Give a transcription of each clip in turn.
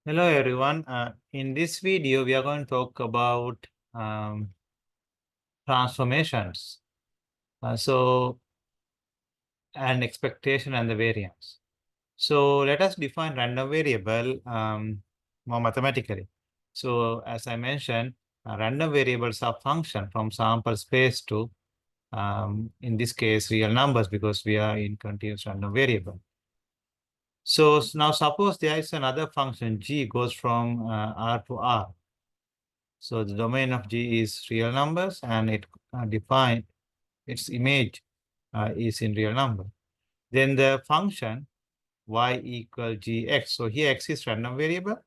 Hello everyone. In this video, we are going to talk about transformations. And expectation and the variance. So let us define random variable more mathematically. So as I mentioned, random variables are function from sample space to, in this case, real numbers because we are in continuous random variable. So now suppose there is another function g goes from R to R. So the domain of G is real numbers and it define its image is in real number. Then the function y equal gx. So here x is random variable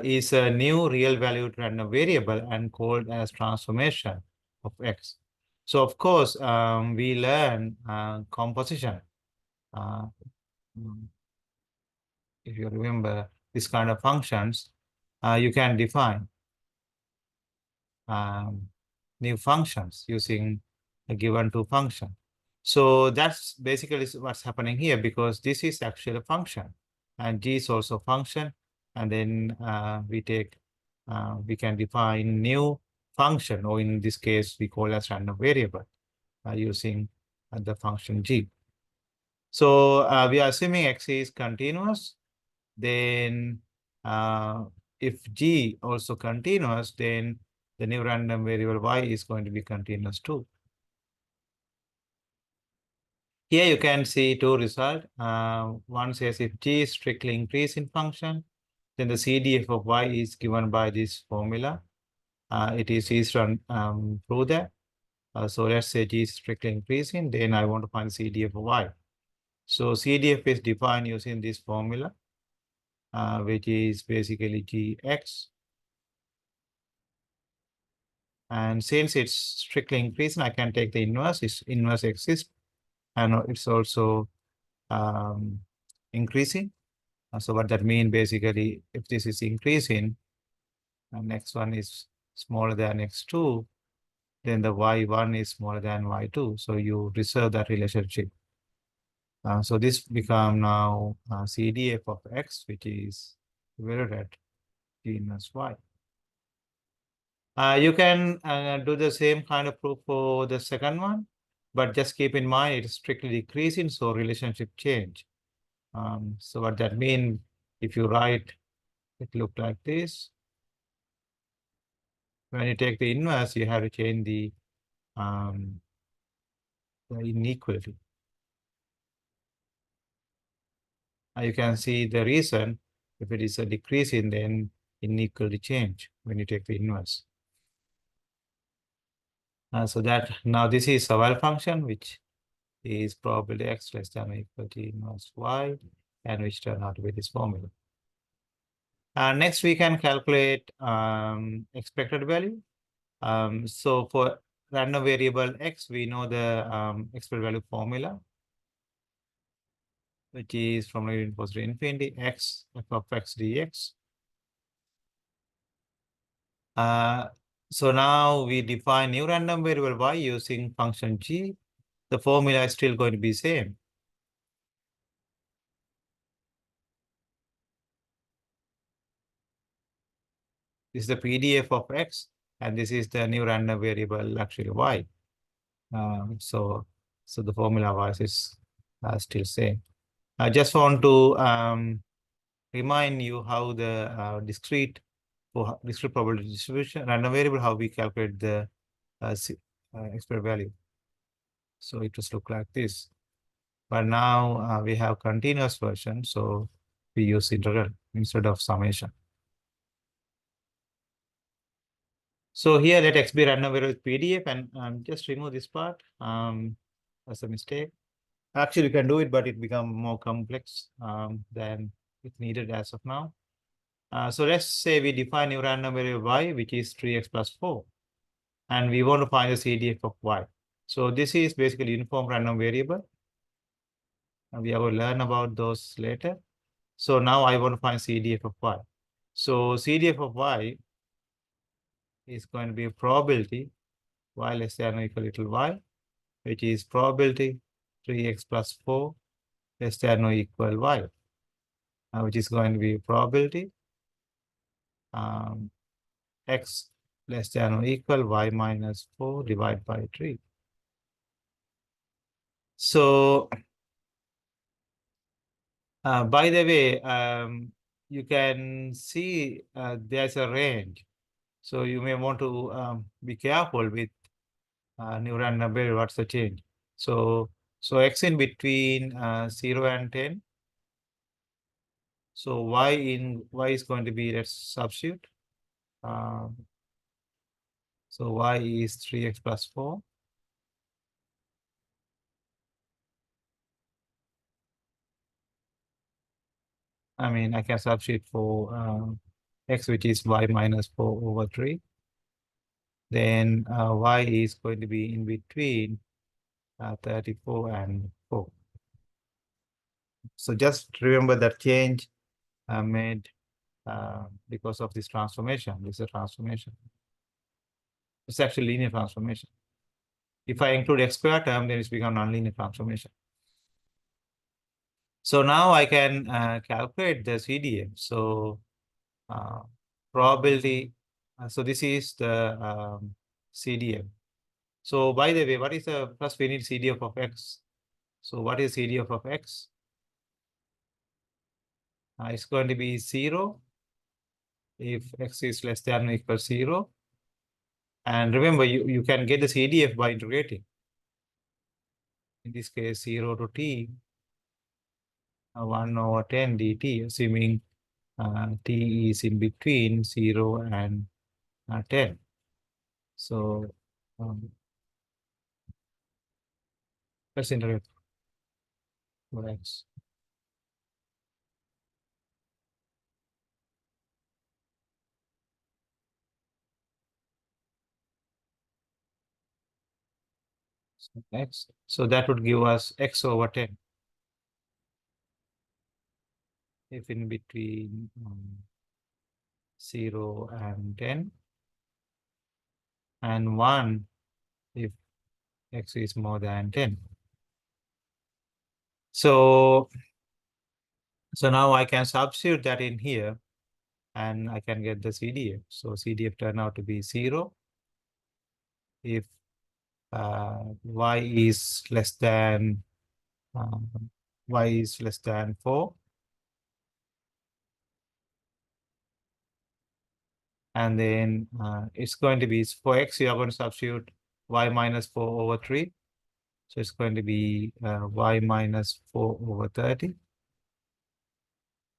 is a new real valued random variable and called as transformation of x. So of course we learn composition. Uh, if you remember this kind of functions, you can define new functions using a given two function. So that's basically what's happening here because this is actually a function and g is also a function. And then we can define new function, or in this case, we call as random variable using the function g. So we are assuming x is continuous. Then if g also continuous, then the new random variable y is going to be continuous too. Here you can see two results. One says if g is strictly increase in function, then the CDF of y is given by this formula. It is easy to prove that. So let's say g is strictly increasing, then I want to find CDF of y. So CDF is defined using this formula, which is basically gx. And since it's strictly increasing, I can take the inverse. Its inverse exists, and it's also increasing. So what that means basically, if this is increasing, and next one is smaller than x2, then the y1 is smaller than y2. So you reserve that relationship. So this become now CDF of x, which is evaluated at g inverse y. You can do the same kind of proof for the second one, but just keep in mind it's strictly decreasing, so relationship change. So what that means, if you write, it look like this. When you take the inverse, you have to change the inequality. You can see the reason, if it is a decreasing, then inequality change when you take the inverse. So that now this is SOA function, which is probability x less than or equal to inverse y, and which turn out to be this formula. Next, we can calculate expected value. So for random variable x, we know the expected value formula, which is from positive to infinity x f of x dx. So now we define new random variable y using function g. The formula is still going to be same. This is the PDF of x, and this is the new random variable actually y. So the formula wise is still same. I just want to remind you how the discrete probability distribution random variable, how we calculate the expected value. So it just look like this. But now we have continuous version, so we use integral instead of summation. So here let x be random variable with PDF, and just remove this part as a mistake. Actually, you can do it, but it become more complex than it needed as of now. So let's say we define new random variable y, which is 3x plus 4, and we want to find the CDF of y. So this is basically uniform random variable. And we will learn about those later. So now I want to find CDF of y. So CDF of y is going to be probability y less than or equal to y, which is probability 3x plus 4 less than or equal y. which is going to be probability x less than or equal y minus 4 divided by 3. So, by the way, you can see there's a range. So you may want to be careful with new random variable. What's the change? So x in between 0 and 10. So y is going to be, let's substitute. So y is 3x plus 4. I mean, I can substitute for x, which is y minus 4 over 3. Then y is going to be in between 34 and 4. So just remember that change made because of this transformation. This is a transformation. It's actually linear transformation. If I include x square term, then it's become nonlinear transformation. So now I can calculate the CDF. So probability, so this is the CDF. So by the way, what is the, first we need CDF of x. So what is CDF of x? It's going to be 0 if x is less than or equal to 0. And remember, you can get the CDF by integrating. In this case, 0 to t, 1 over 10 dt, assuming t is in between 0 and 10. So let's integrate for x. So x. So that would give us x over 10. If in between 0 and 10, and 1 if x is more than 10. So now I can substitute that in here and I can get the CDF. So CDF turned out to be 0 if y is less than 4. And then it's going to be, for x, you are going to substitute y minus 4 over 3. So it's going to be y minus 4 over 30.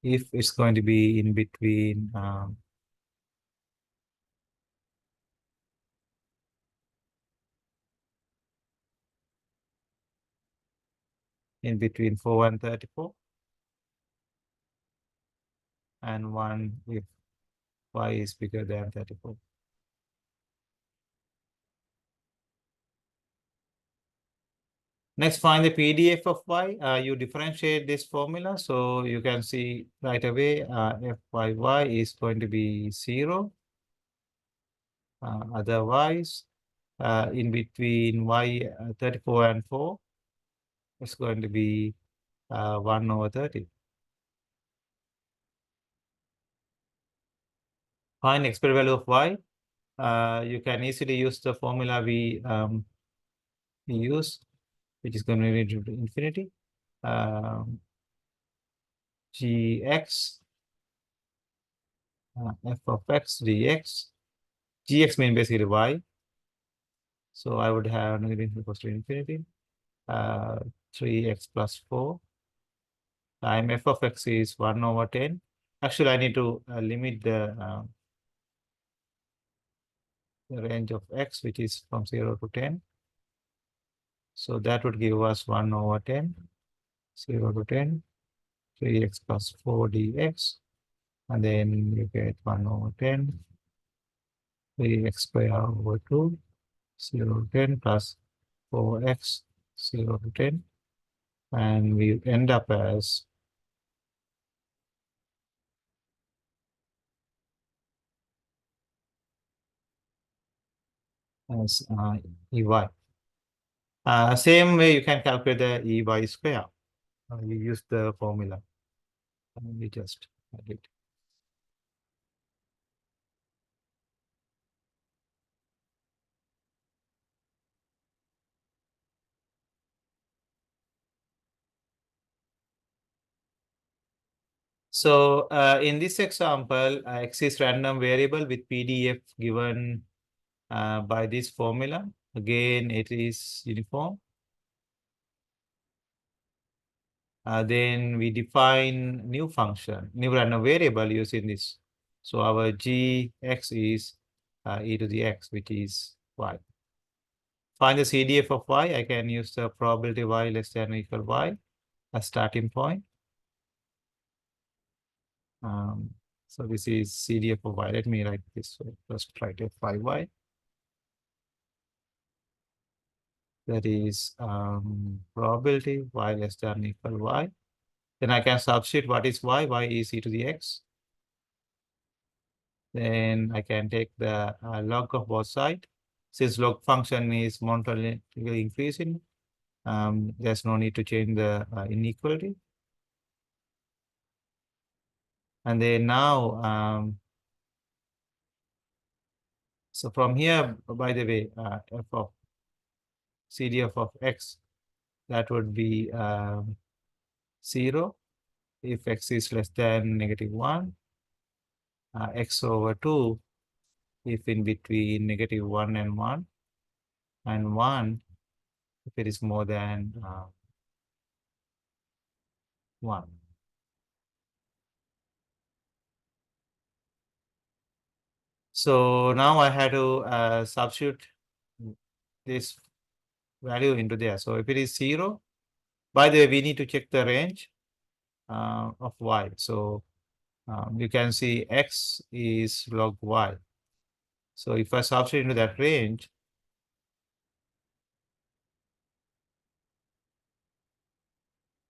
If it's going to be in between in between 4 and 34, and 1 if y is bigger than 34. Next, find the PDF of y. You differentiate this formula, so you can see right away fyy is going to be 0. Otherwise, in between y 34 and 4, it's going to be 1 over 30. Find expected value of y. You can easily use the formula we use, which is going to be to infinity. Gx f of x dx. Gx means basically y. So I would have negative equals to infinity. 3x plus 4 time f of x is 1 over 10. Actually, I need to limit the range of x, which is from 0 to 10. So that would give us 1 over 10, 0 to 10, 3x plus 4 dx. And then you get 1 over 10, 3x square over 2, 0 to 10 plus 4x, 0 to 10. And we end up as EY. Same way you can calculate the EY square. You use the formula. We just add it. So in this example, X is random variable with PDF given by this formula. Again, it is uniform. Then we define new function, new random variable using this. So our gx is e to the x, which is y. Find the CDF of y. I can use the probability y less than or equal y as starting point. So this is CDF of y. Let me write this way. First write FY. That is probability y less than or equal y. Then I can substitute what is y. Y is e to the x. Then I can take the log of both sides. Since log function is monotonically increasing, there's no need to change the inequality. And then now, so from here, by the way, f of CDF of x, that would be 0 if x is less than -1, x over 2 if in between -1 and 1, and 1 if it is more than 1. So now I had to substitute this value into there. So if it is 0, by the way, we need to check the range of y. So you can see x is log y. So if I substitute into that range,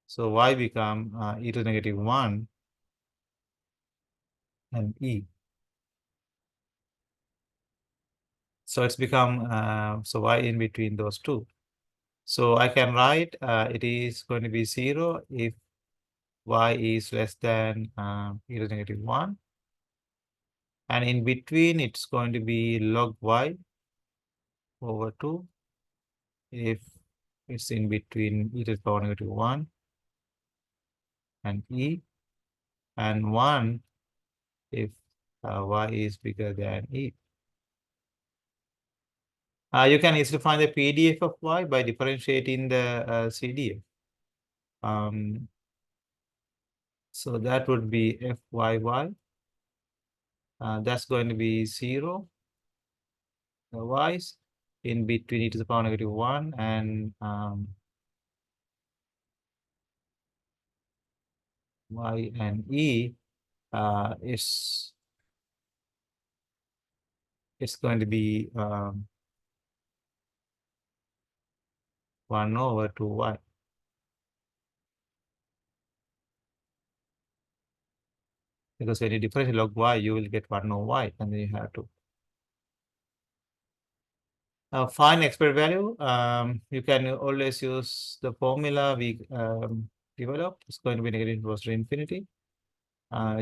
so y become e to the -1 and e. So it's become, so y in between those two. So I can write it is going to be 0 if y is less than e to the -1. And in between, it's going to be log y over 2 if it's in between e to the power -1 and e, and 1 if y is bigger than e. You can easily find the PDF of y by differentiating the CDF. So that would be fyy. That's going to be 0. The y's in between e to the power -1 and y and e is it's going to be 1 over 2y. Because when you differentiate log y, you will get 1 over y, and then you have to find expected value. You can always use the formula we developed. It's going to be negative equals to infinity.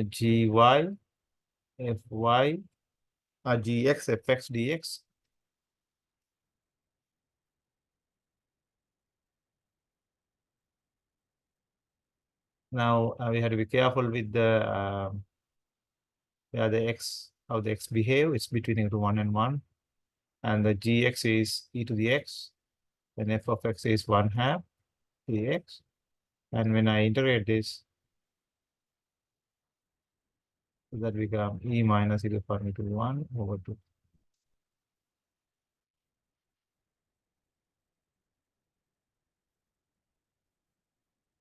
Gy fy gx fx dx. Now we have to be careful with the how the x behave. It's between -1 and 1, and the gx is e to the x, and f of x is 1/2 dx. And when I integrate this, that become e minus e to the power -1 over 2.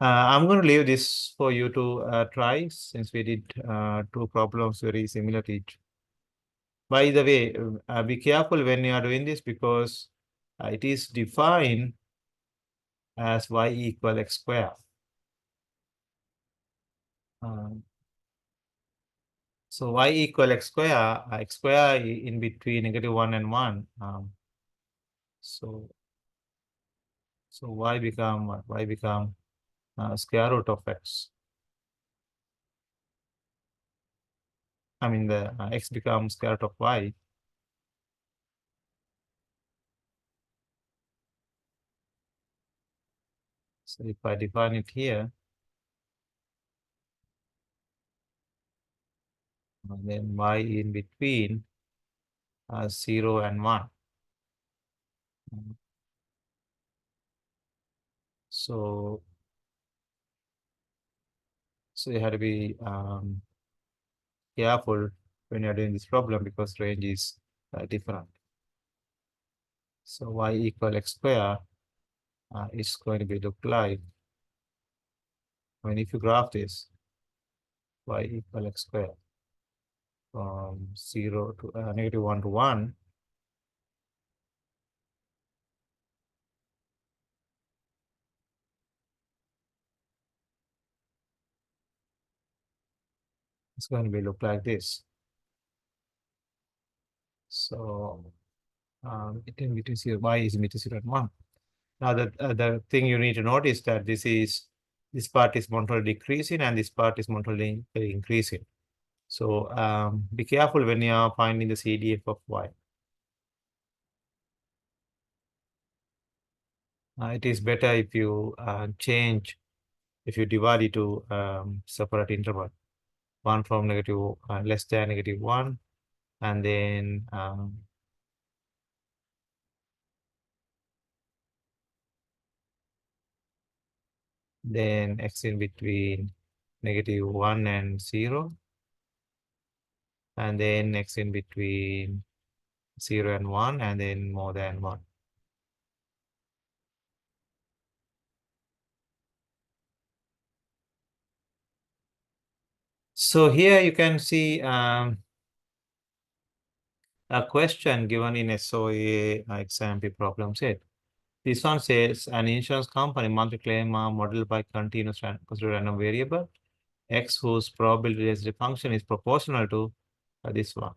I'm going to leave this for you to try, since we did 2 problems very similar to each. By the way, be careful when you are doing this, because it is defined as y equal x square. So y equal x square in between -1 and 1. So y become what? Y become square root of x. I mean, the x becomes square root of y. So if I define it here, then y in between 0 and 1. So, so you have to be careful when you're doing this problem because range is different. So y equal x square is going to be look like, I mean, if you graph this, y equal x square from 0 to negative 1 to 1, it's going to be look like this. So it in between 0, y is in between 0 and 1. Now the thing you need to notice that this part is monotonically decreasing and this part is monotonically increasing. So be careful when you are finding the CDF of y. It is better if you if you divide it to separate interval, one from negative less than negative 1, and then x in between negative 1 and 0, and then x in between 0 and 1, and then more than 1. So here you can see a question given in SOA example problem set. This one says an insurance company monthly claim are modeled by continuous random variable x whose probability density function is proportional to this one.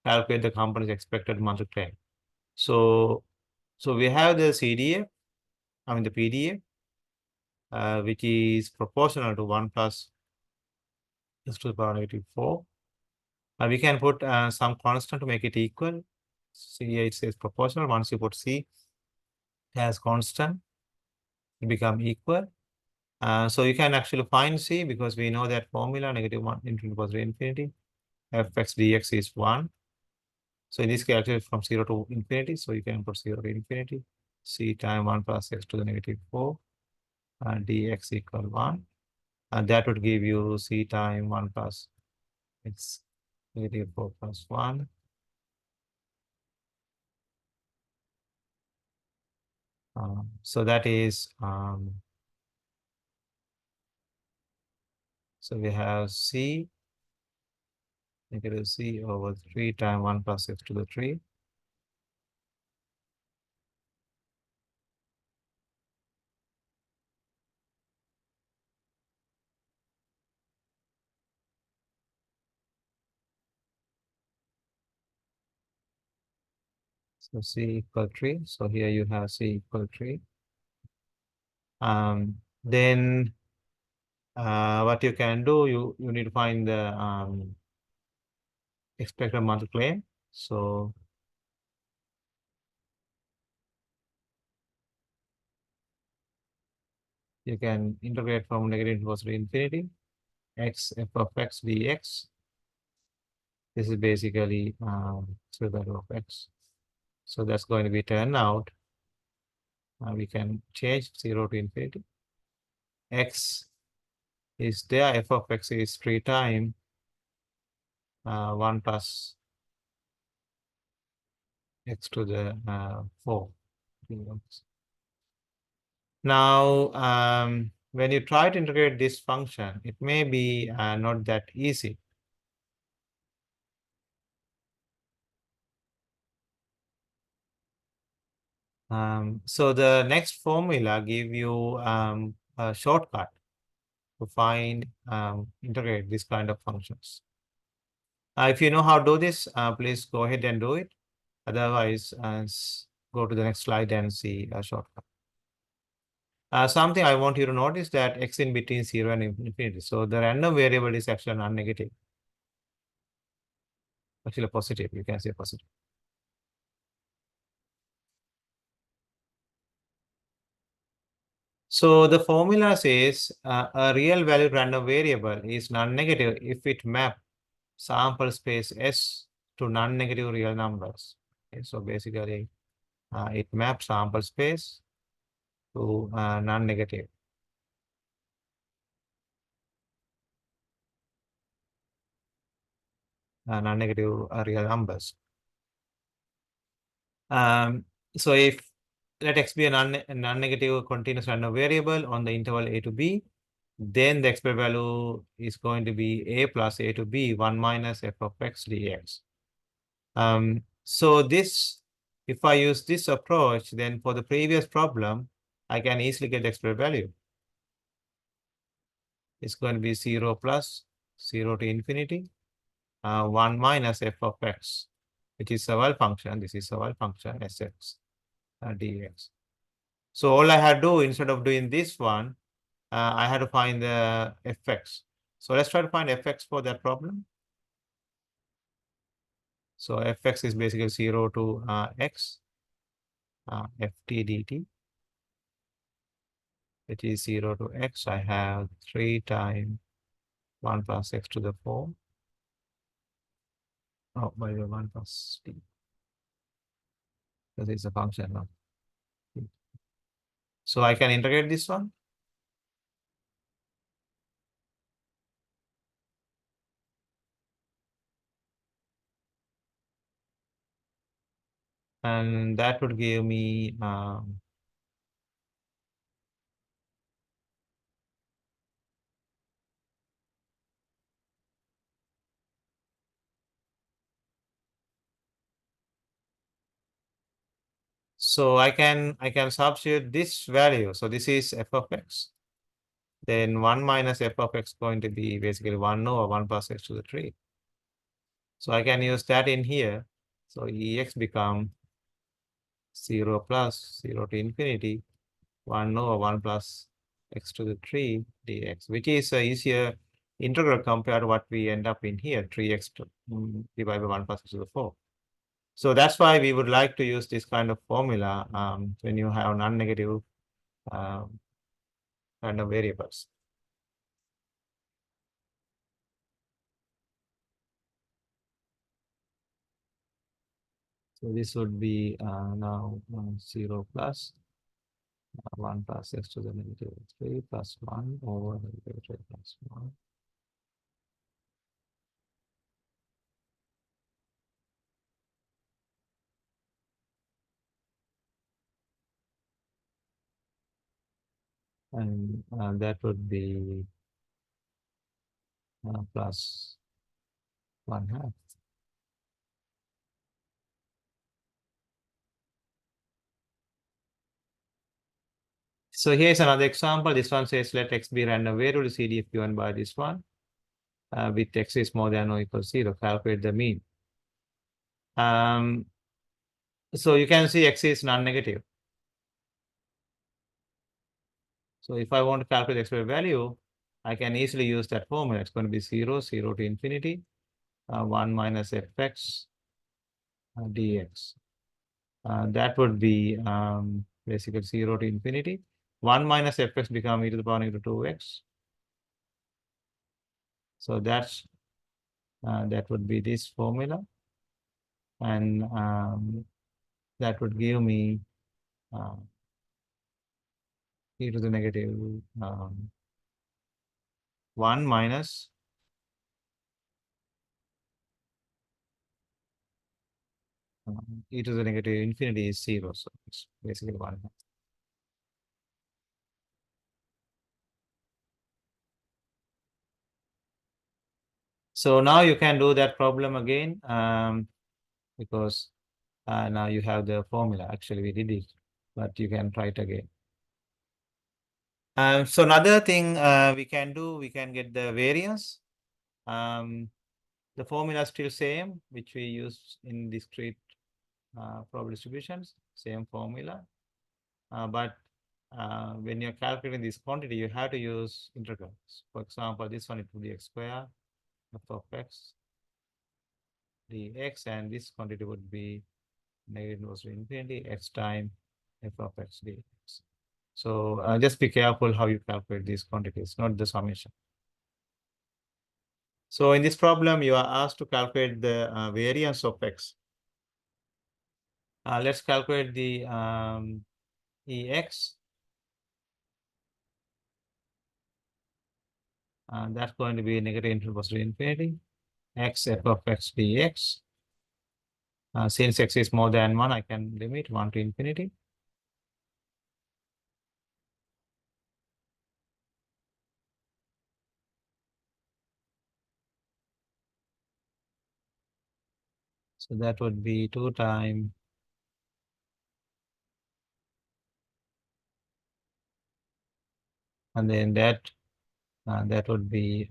Calculate the company's expected monthly claim. So we have the CDF, I mean the PDF, which is proportional to 1 plus x to the power negative 4. We can put some constant to make it equal. See here it says proportional. Once you put C as constant, it become equal. So you can actually find C because we know that formula negative 1 into the positive infinity. Fx dx is 1. So in this case, actually from 0 to infinity. So you can put 0 to infinity. C times 1 plus x to the negative 4 and dx equal 1. And that would give you C times 1 plus x negative 4 plus 1. So that is, so we have C negative C over 3 times 1 plus x to the 3. So C equal 3. So here you have C equal 3. Then what you can do, you need to find the expected monthly claim. So you can integrate from negative to positive infinity, x f of x dx. This is basically square value of x. So that's going to be turned out. We can change 0 to infinity. X is there, f of x is 3 times 1 plus x to the 4. Now, when you try to integrate this function, it may be not that easy. So the next formula give you a shortcut to find integrate this kind of functions. If you know how to do this, please go ahead and do it. Otherwise, go to the next slide and see a shortcut. Something I want you to notice that x in between 0 and infinity. So the random variable is actually non-negative. Actually positive, you can say positive. So the formula says a real valued random variable is non-negative if it map sample space S to non-negative real numbers. Okay, so basically it maps sample space to non-negative real numbers. So if let x be a non-negative continuous random variable on the interval a to b, then the expected value is going to be a plus a to b 1 minus f of x dx. So this, if I use this approach, then for the previous problem, I can easily get the expected value. It's going to be 0 plus 0 to infinity 1 minus f of x, which is a well function. This is a well function sx dx. So all I had to do, instead of doing this one, I had to find the fx. So let's try to find fx for that problem. So fx is basically 0 to x ft dt, which is 0 to x. I have 3 times 1 plus x to the 4. Oh, by the 1 plus t. Because it's a function of t. So I can integrate this one. And that would give me so I can substitute this value. So this is f of x. Then 1 minus f of x going to be basically 1 over 1 plus x to the 3. So I can use that in here. So ex become 0 plus 0 to infinity 1 over 1 plus x to the 3 dx, which is a easier integral compared to what we end up in here, 3x divided by 1 plus x to the 4. So that's why we would like to use this kind of formula when you have non-negative random variables. So this would be now 0 plus 1 plus x to the negative 3 plus 1 over negative 3 plus 1. And that would be plus 1 half. So here's another example. This one says let x be random variable CDF given by this one. With x is more than or equal to 0, calculate the mean. So you can see x is non-negative. So if I want to calculate the expected value, I can easily use that formula. It's going to be 0, 0 to infinity, 1 minus fx dx. That would be basically 0 to infinity. 1 minus fx become e to the power negative 2x. So that's that would be this formula. And that would give me e to the negative 1 minus e to the negative infinity is 0. So it's basically 1. So now you can do that problem again because now you have the formula. Actually, we did it, but you can try it again. So another thing we can do, we can get the variance. The formula is still same, which we used in discrete probability distributions, same formula. But when you're calculating this quantity, you have to use integrals. For example, this one, it will be x squared f of x dx, and this quantity would be negative inverse to infinity x time f of x dx. So just be careful how you calculate these quantities, not the summation. So in this problem, you are asked to calculate the variance of x. Let's calculate the Ex. That's going to be negative infinity equals to infinity. X f of x dx. Since x is more than 1, I can limit 1 to infinity. So that would be 2 times, and then that would be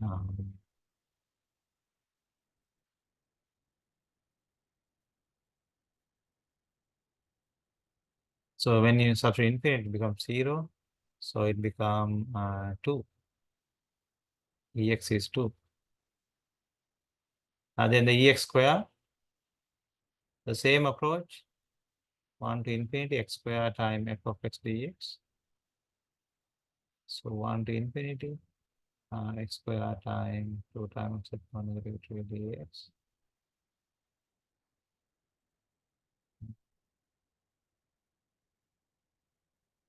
so when you substitute infinity, it becomes 0. So it becomes 2. Ex is 2. And then the ex square, the same approach, 1 to infinity x square times f of x dx. So 1 to infinity x square times 2 times x upon negative 3 dx.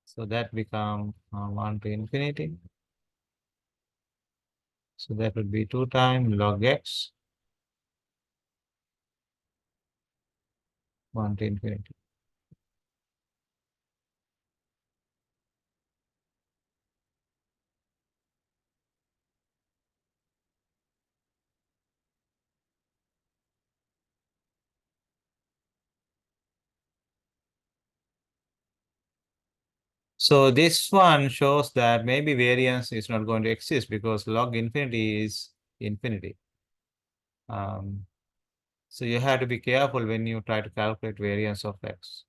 So that becomes 1 to infinity. So that would be 2 times log x, 1 to infinity. So this one shows that maybe variance is not going to exist because log infinity is infinity. So you have to be careful when you try to calculate variance of x.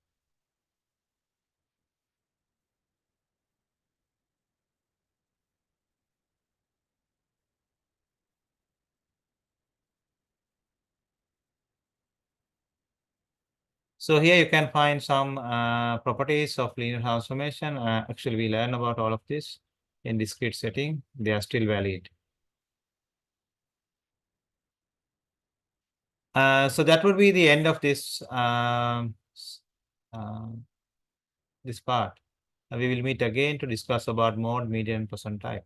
So here you can find some properties of linear transformation. Actually, we learn about all of this in discrete setting. They are still valid. So that would be the end of this this part. We will meet again to discuss about mode, median, and percentile.